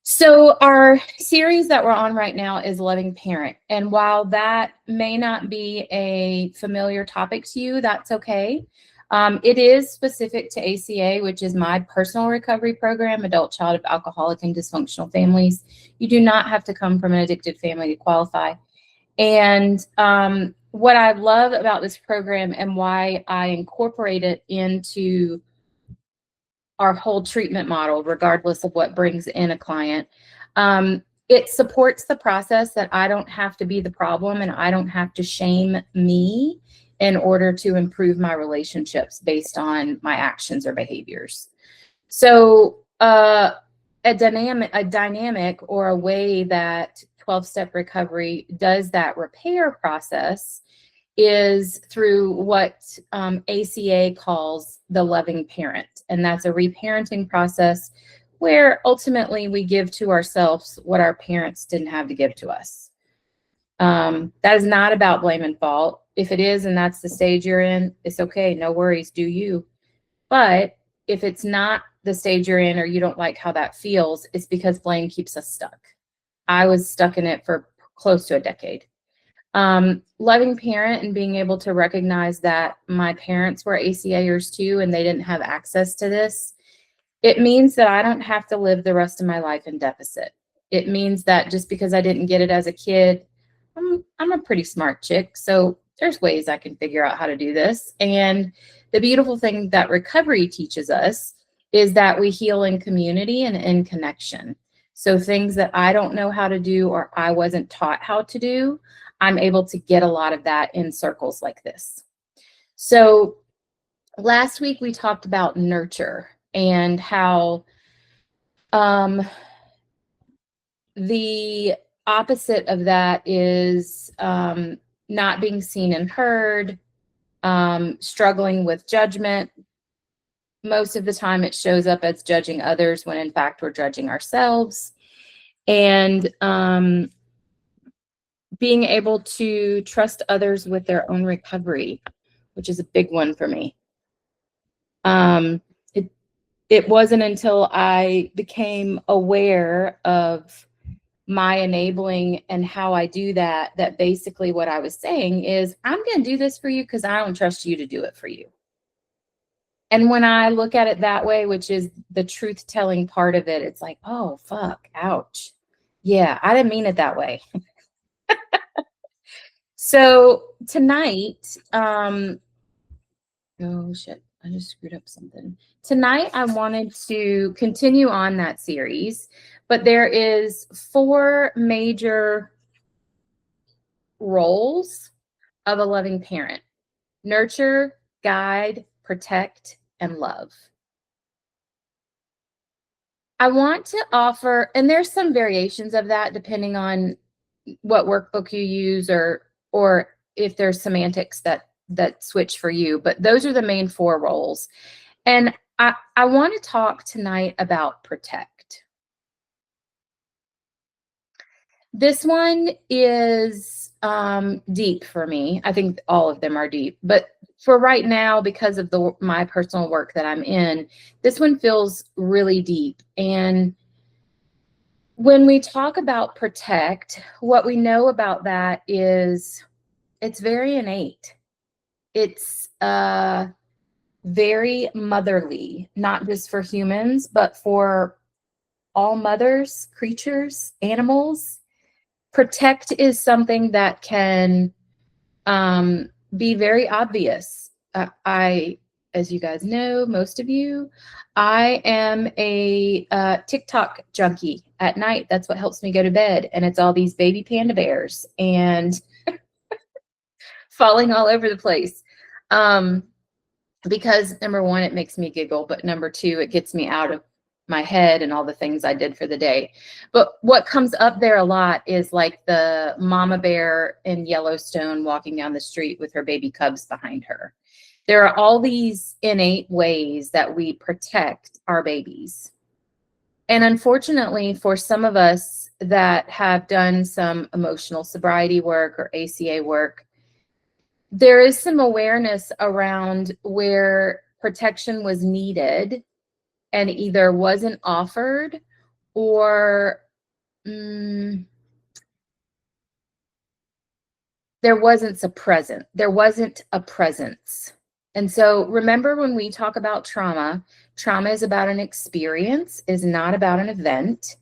So our series that we're on right now is Loving Parent. And while that may not be a familiar topic to you, that's okay. It is specific to ACA, which is my personal recovery program, Adult Child of Alcoholic and Dysfunctional Families. You do not have to come from an addicted family to qualify. And what I love about this program and why I incorporate it into our whole treatment model, regardless of what brings in a client. It supports the process that I don't have to be the problem and I don't have to shame me in order to improve my relationships based on my actions or behaviors. So a dynamic or a way that 12-step recovery does that repair process is through what ACA calls the loving parent. And that's a reparenting process where ultimately we give to ourselves what our parents didn't have to give to us. That is not about blame and fault. If it is, and that's the stage you're in, it's okay. No worries, do you. But if it's not the stage you're in or you don't like how that feels, it's because blame keeps us stuck. I was stuck in it for close to a decade. Loving parent and being able to recognize that my parents were ACAers too, and they didn't have access to this. It means that I don't have to live the rest of my life in deficit. It means that just because I didn't get it as a kid, I'm a pretty smart chick. So there's ways I can figure out how to do this. And the beautiful thing that recovery teaches us is that we heal in community and in connection. So things that I don't know how to do or I wasn't taught how to do, I'm able to get a lot of that in circles like this. So last week we talked about nurture and how the opposite of that is not being seen and heard, struggling with judgment. Most of the time it shows up as judging others when in fact we're judging ourselves. And being able to trust others with their own recovery, which is a big one for me. It wasn't until I became aware of my enabling and how I do that, that basically what I was saying is, I'm going to do this for you because I don't trust you to do it for you. And when I look at it that way, which is the truth telling part of it, it's like, oh, fuck, ouch. Yeah, I didn't mean it that way. So tonight, oh shit, I just screwed up something. Tonight, I wanted to continue on that series, but there is 4 major roles of a loving parent: nurture, guide, protect, and love. I want to offer, and there's some variations of that depending on what workbook you use or if there's semantics that switch for you, but those are the main 4 roles. And I want to talk tonight about protect. This one is deep for me. I think all of them are deep, but for right now, because of my personal work that I'm in, this one feels really deep. And when we talk about protect, what we know about that is it's very innate. It's very motherly, not just for humans, but for all mothers, creatures, animals. Protect is something that can be very obvious. As you guys know, most of you, I am a TikTok junkie at night. That's what helps me go to bed. And it's all these baby panda bears and falling all over the place. Because number 1, it makes me giggle, but number 2, it gets me out of my head and all the things I did for the day. But what comes up there a lot is like the mama bear in Yellowstone walking down the street with her baby cubs behind her. There are all these innate ways that we protect our babies. And unfortunately, for some of us that have done some emotional sobriety work or ACA work, there is some awareness around where protection was needed and either wasn't offered or there wasn't a presence. And so remember, when we talk about trauma, trauma is about an experience, is not about an event.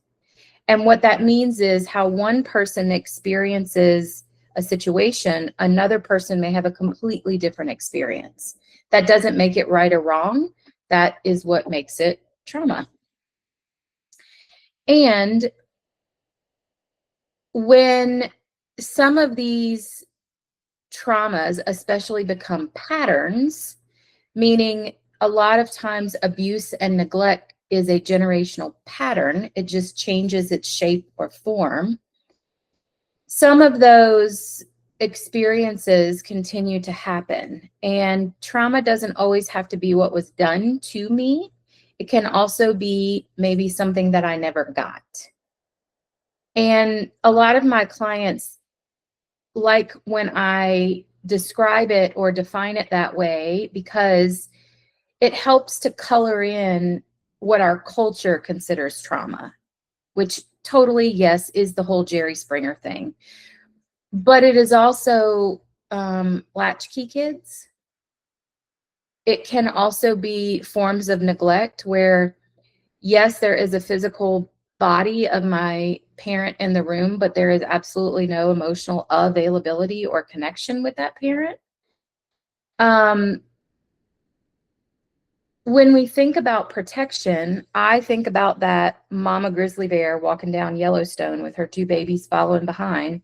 And what that means is how one person experiences a situation, another person may have a completely different experience. That doesn't make it right or wrong. That is what makes it trauma. And when some of these traumas especially become patterns, meaning a lot of times abuse and neglect is a generational pattern, it just changes its shape or form. Some of those experiences continue to happen, and trauma doesn't always have to be what was done to me. It can also be maybe something that I never got. And a lot of my clients like when I describe it or define it that way, because it helps to color in what our culture considers trauma, which totally, yes, is the whole Jerry Springer thing. But it is also latchkey kids. It can also be forms of neglect where, yes, there is a physical body of my parent in the room, but there is absolutely no emotional availability or connection with that parent. When we think about protection, I think about that mama grizzly bear walking down Yellowstone with her two babies following behind,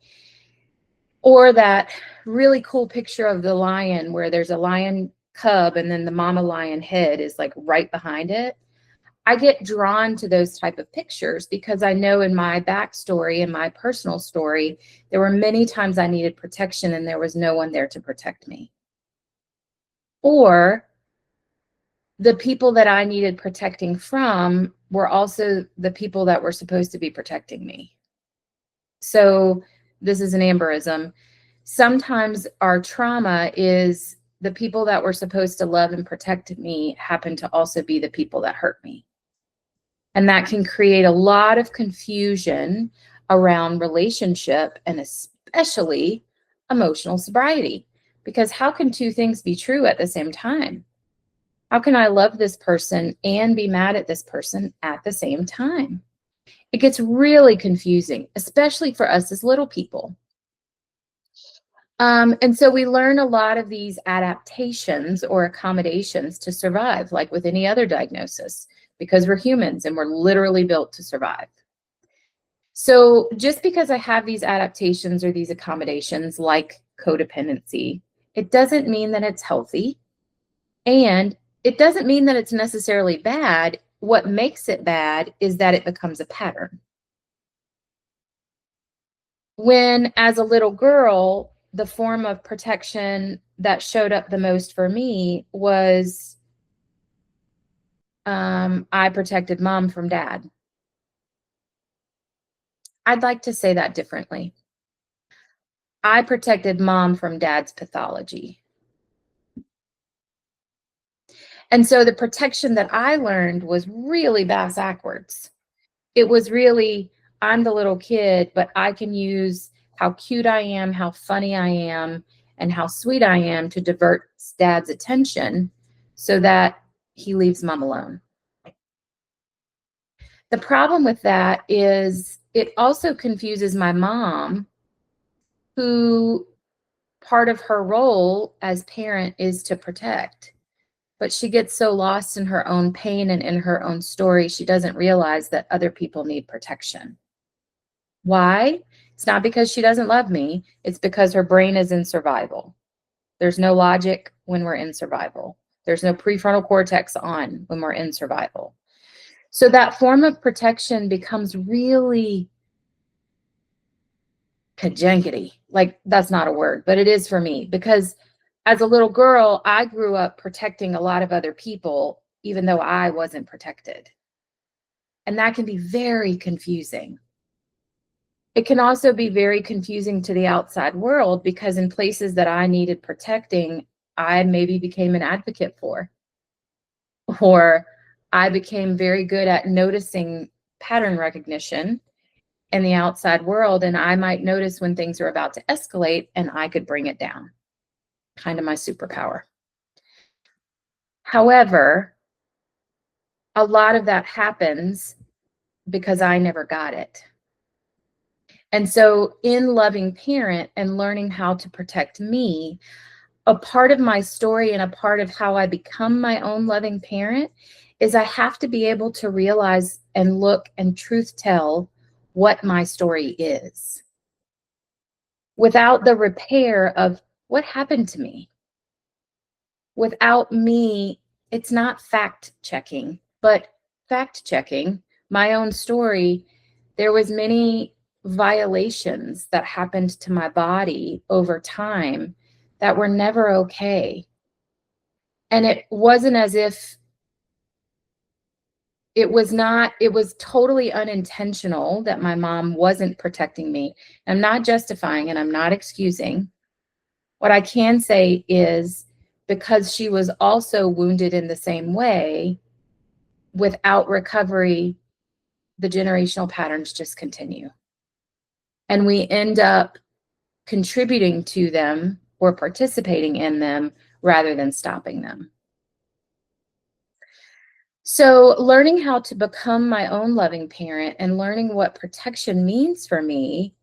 or that really cool picture of the lion where there's a lion cub and then the mama lion head is like right behind it. I get drawn to those type of pictures because I know in my backstory and my personal story, there were many times I needed protection and there was no one there to protect me. Or the people that I needed protecting from were also the people that were supposed to be protecting me. So this is an Amberism. Sometimes our trauma is the people that were supposed to love and protect me happen to also be the people that hurt me. And that can create a lot of confusion around relationship and especially emotional sobriety. Because how can two things be true at the same time? How can I love this person and be mad at this person at the same time? It gets really confusing, especially for us as little people. And so we learn a lot of these adaptations or accommodations to survive, like with any other diagnosis, because we're humans and we're literally built to survive. So just because I have these adaptations or these accommodations like codependency, it doesn't mean that it's healthy. And it doesn't mean that it's necessarily bad. What makes it bad is that it becomes a pattern. When, as a little girl, the form of protection that showed up the most for me was I protected mom from dad. I'd like to say that differently. I protected mom from dad's pathology. And so the protection that I learned was really backwards. It was really, I'm the little kid, but I can use how cute I am, how funny I am, and how sweet I am to divert dad's attention so that he leaves mom alone. The problem with that is it also confuses my mom, who part of her role as parent is to protect. But she gets so lost in her own pain and in her own story, she doesn't realize that other people need protection. Why? It's not because she doesn't love me. It's because her brain is in survival. There's no logic when we're in survival. There's no prefrontal cortex on when we're in survival. So that form of protection becomes really conjuncity. Like, that's not a word, but it is for me, because as a little girl, I grew up protecting a lot of other people, even though I wasn't protected. And that can be very confusing. It can also be very confusing to the outside world, because in places that I needed protecting, I maybe became an advocate for, or I became very good at noticing pattern recognition in the outside world, and I might notice when things are about to escalate and I could bring it down. Kind of my superpower. However, a lot of that happens because I never got it. And so in Loving Parent and learning how to protect me, a part of my story and a part of how I become my own loving parent is I have to be able to realize and look and truth tell what my story is without the repair of what happened to me. Without me, it's not fact checking, but fact checking my own story. There was many violations that happened to my body over time that were never okay. And it wasn't as if it was totally unintentional that my mom wasn't protecting me. I'm not justifying and I'm not excusing. What I can say is because she was also wounded in the same way, without recovery, the generational patterns just continue. And we end up contributing to them or participating in them rather than stopping them. So learning how to become my own loving parent and learning what protection means for me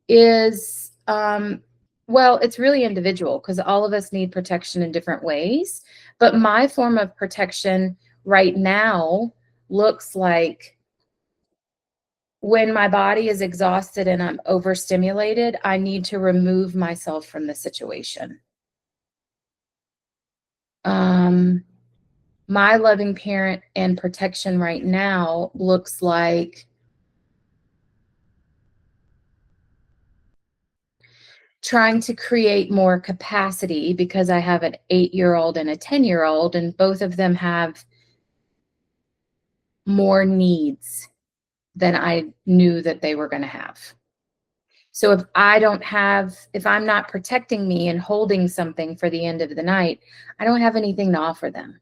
is, well, it's really individual because all of us need protection in different ways. But my form of protection right now looks like when my body is exhausted and I'm overstimulated, I need to remove myself from the situation. My loving parent and protection right now looks like trying to create more capacity because I have an 8-year-old and a 10-year-old, and both of them have more needs than I knew that they were going to have. So if I'm not protecting me and holding something for the end of the night, I don't have anything to offer them.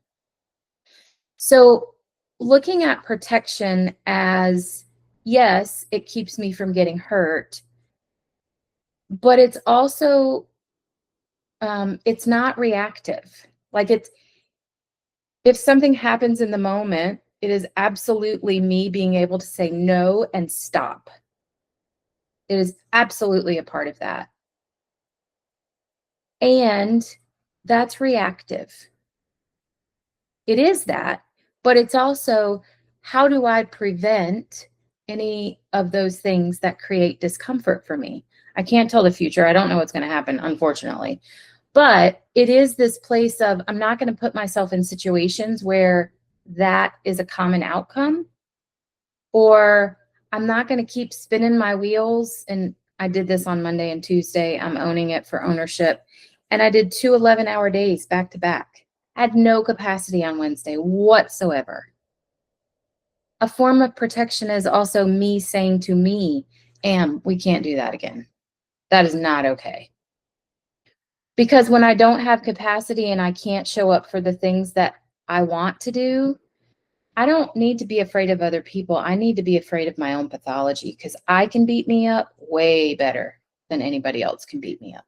So looking at protection as, yes, it keeps me from getting hurt, but it's also, it's not reactive. Like if something happens in the moment, it is absolutely me being able to say no and stop. It is absolutely a part of that. And that's reactive. It is that, but it's also, how do I prevent any of those things that create discomfort for me? I can't tell the future. I don't know what's going to happen, unfortunately. But it is this place of, I'm not going to put myself in situations where that is a common outcome, or I'm not going to keep spinning my wheels. And I did this on Monday and Tuesday. I'm owning it for ownership. And I did 2 11-hour days back to back. I had no capacity on Wednesday whatsoever. A form of protection is also me saying to me, we can't do that again. That is not okay. Because when I don't have capacity and I can't show up for the things that I want to do, I don't need to be afraid of other people. I need to be afraid of my own pathology because I can beat me up way better than anybody else can beat me up.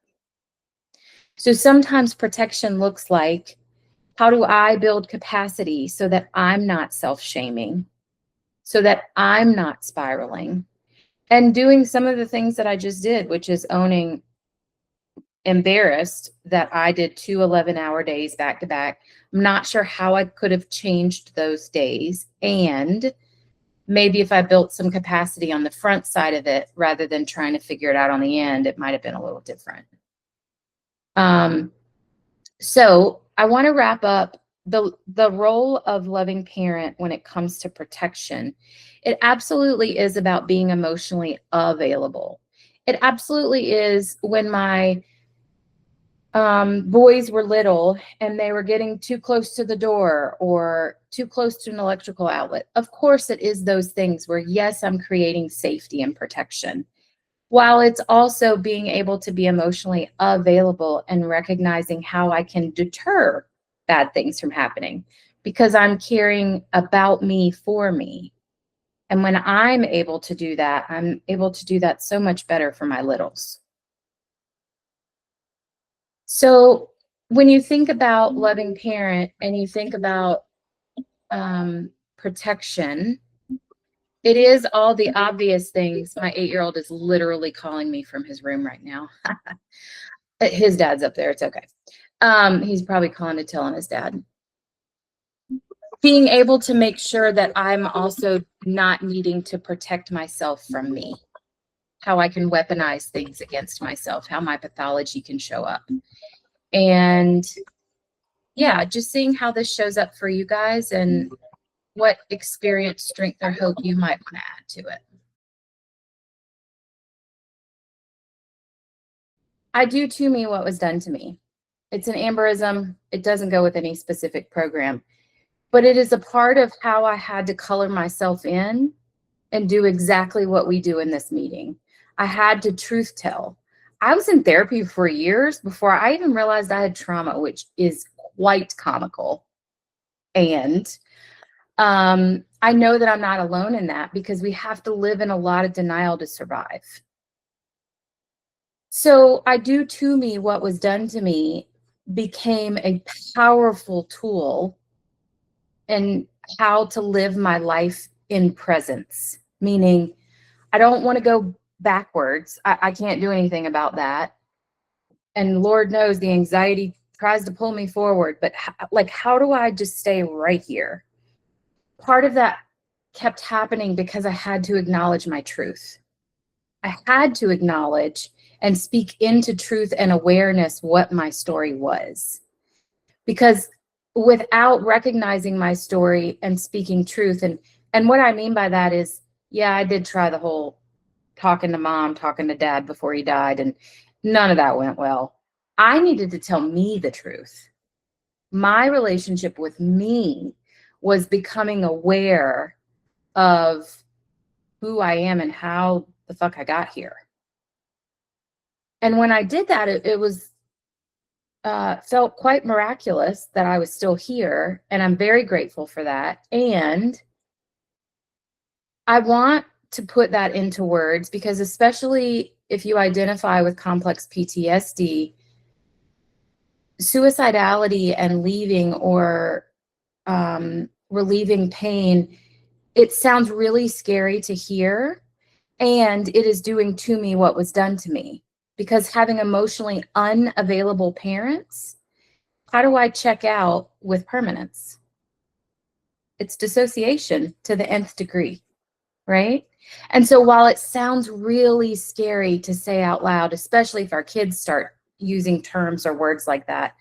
So sometimes protection looks like, how do I build capacity so that I'm not self-shaming, so that I'm not spiraling, and doing some of the things that I just did, which is owning, embarrassed that I did 2 11-hour days back to back. I'm not sure how I could have changed those days. And maybe if I built some capacity on the front side of it, rather than trying to figure it out on the end, it might have been a little different. So I want to wrap up the role of loving parent when it comes to protection. It absolutely is about being emotionally available. It absolutely is. When my boys were little and they were getting too close to the door or too close to an electrical outlet, of course it is those things where, yes, I'm creating safety and protection, while it's also being able to be emotionally available and recognizing how I can deter bad things from happening because I'm caring about me for me. And when I'm able to do that, I'm able to do that so much better for my littles. So when you think about loving parent and you think about protection, it is all the obvious things. My 8-year-old is literally calling me from his room right now. His dad's up there. It's okay. He's probably calling to tell on his dad. Being able to make sure that I'm also not needing to protect myself from me, how I can weaponize things against myself, how my pathology can show up. And yeah, just seeing how this shows up for you guys and what experience, strength, or hope you might want to add to it. I do to me what was done to me. It's an Amberism. It doesn't go with any specific program, but it is a part of how I had to color myself in and do exactly what we do in this meeting. I had to truth tell. I was in therapy for years before I even realized I had trauma, which is quite comical. And I know that I'm not alone in that because we have to live in a lot of denial to survive. So I do to me what was done to me became a powerful tool in how to live my life in presence, meaning I don't want to go backwards. I can't do anything about that. And Lord knows the anxiety tries to pull me forward, but how do I just stay right here? Part of that kept happening because I had to acknowledge my truth. I had to acknowledge and speak into truth and awareness what my story was. Because without recognizing my story and speaking truth, and what I mean by that is, yeah, I did try the whole talking to mom, talking to dad before he died, and none of that went well. I needed to tell me the truth. My relationship with me was becoming aware of who I am and how the fuck I got here. And when I did that, it was felt quite miraculous that I was still here, and I'm very grateful for that. And I want to put that into words because especially if you identify with complex PTSD, suicidality and leaving or relieving pain, it sounds really scary to hear, and it is doing to me what was done to me. Because having emotionally unavailable parents, how do I check out with permanence? It's dissociation to the nth degree, right? And so while it sounds really scary to say out loud, especially if our kids start using terms or words like that,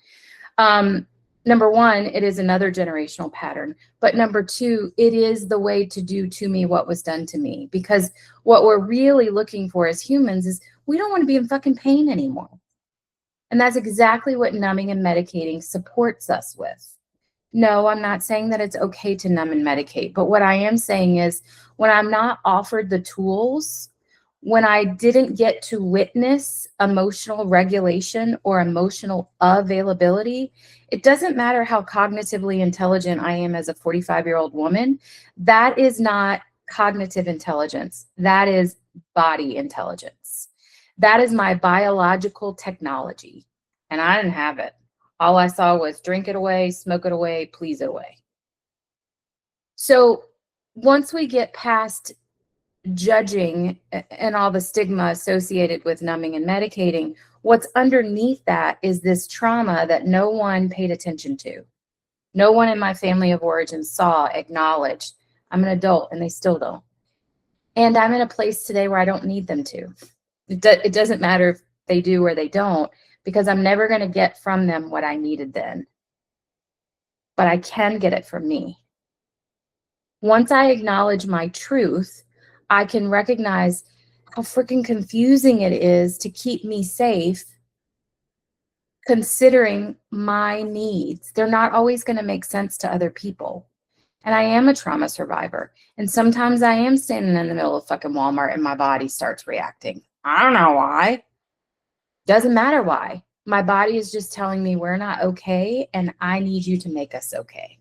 number one, it is another generational pattern. But number two, it is the way to do to me what was done to me. Because what we're really looking for as humans is we don't want to be in fucking pain anymore. And that's exactly what numbing and medicating supports us with. No, I'm not saying that it's okay to numb and medicate. But what I am saying is when I'm not offered the tools, when I didn't get to witness emotional regulation or emotional availability, it doesn't matter how cognitively intelligent I am as a 45-year-old woman. That is not cognitive intelligence. That is body intelligence. That is my biological technology. And I didn't have it. All I saw was drink it away, smoke it away, please it away. So once we get past judging and all the stigma associated with numbing and medicating, what's underneath that is this trauma that no one paid attention to. No one in my family of origin saw, acknowledged. I'm an adult and they still don't. And I'm in a place today where I don't need them to. It doesn't matter if they do or they don't, because I'm never going to get from them what I needed then. But I can get it from me. Once I acknowledge my truth, I can recognize how freaking confusing it is to keep me safe, considering my needs. They're not always going to make sense to other people. And I am a trauma survivor. And sometimes I am standing in the middle of fucking Walmart and my body starts reacting. I don't know why. Doesn't matter why. My body is just telling me we're not okay and I need you to make us okay.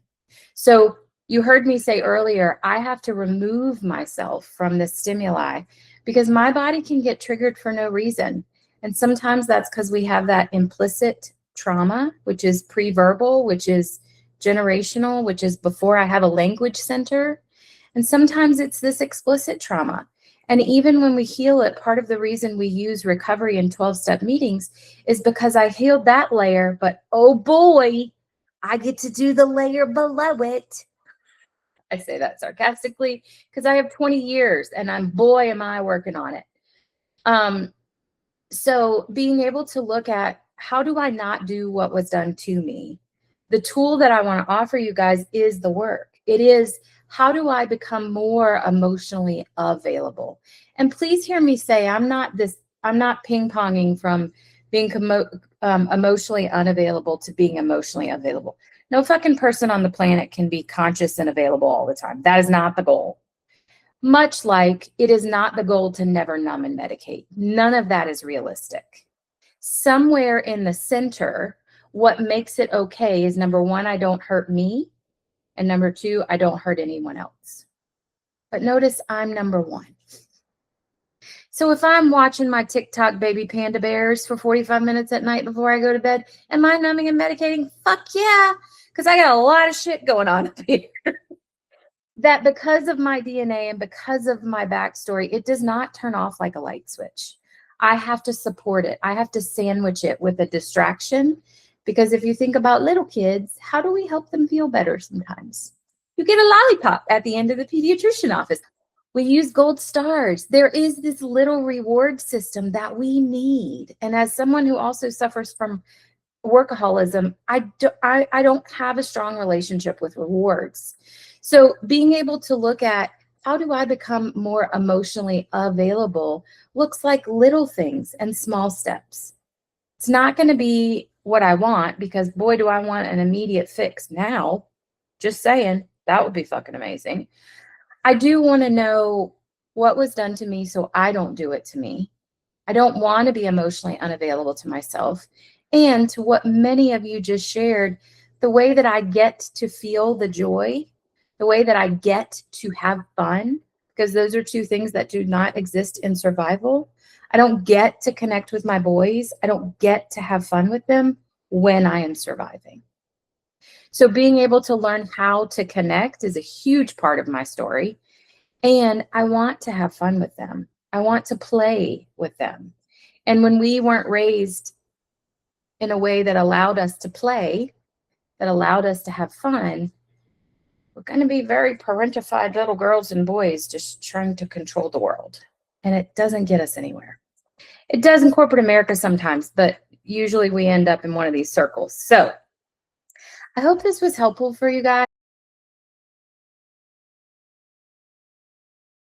So You heard me say earlier, I have to remove myself from the stimuli because my body can get triggered for no reason. And sometimes that's because we have that implicit trauma, which is pre-verbal, which is generational, which is before I have a language center. And sometimes it's this explicit trauma. And even when we heal it, part of the reason we use recovery in 12-step meetings is because I healed that layer, but oh boy, I get to do the layer below it. I say that sarcastically because I have 20 years and boy, am I working on it. So being able to look at how do I not do what was done to me? The tool that I want to offer you guys is the work. It is how do I become more emotionally available? And please hear me say, I'm not ping-ponging from being emotionally unavailable to being emotionally available. No fucking person on the planet can be conscious and available all the time. That is not the goal. Much like it is not the goal to never numb and medicate. None of that is realistic. Somewhere in the center, what makes it okay is number one, I don't hurt me. And number two, I don't hurt anyone else. But notice I'm number one. So if I'm watching my TikTok baby panda bears for 45 minutes at night before I go to bed, am I numbing and medicating? Fuck yeah, because I got a lot of shit going on up here. That because of my DNA and because of my backstory, it does not turn off like a light switch. I have to support it. I have to sandwich it with a distraction. Because if you think about little kids, how do we help them feel better sometimes? You get a lollipop at the end of the pediatrician office. We use gold stars. There is this little reward system that we need. And as someone who also suffers from workaholism, I don't have a strong relationship with rewards. So being able to look at how do I become more emotionally available looks like little things and small steps. It's not going to be what I want because boy, do I want an immediate fix now. Just saying, that would be fucking amazing. I do want to know what was done to me so I don't do it to me. I don't want to be emotionally unavailable to myself. And to what many of you just shared, the way that I get to feel the joy, the way that I get to have fun, because those are two things that do not exist in survival. I don't get to connect with my boys. I don't get to have fun with them when I am surviving. So being able to learn how to connect is a huge part of my story. And I want to have fun with them. I want to play with them. And when we weren't raised in a way that allowed us to play, that allowed us to have fun, we're going to be very parentified little girls and boys just trying to control the world. And it doesn't get us anywhere. It does in corporate America sometimes, but usually we end up in one of these circles. So I hope this was helpful for you guys.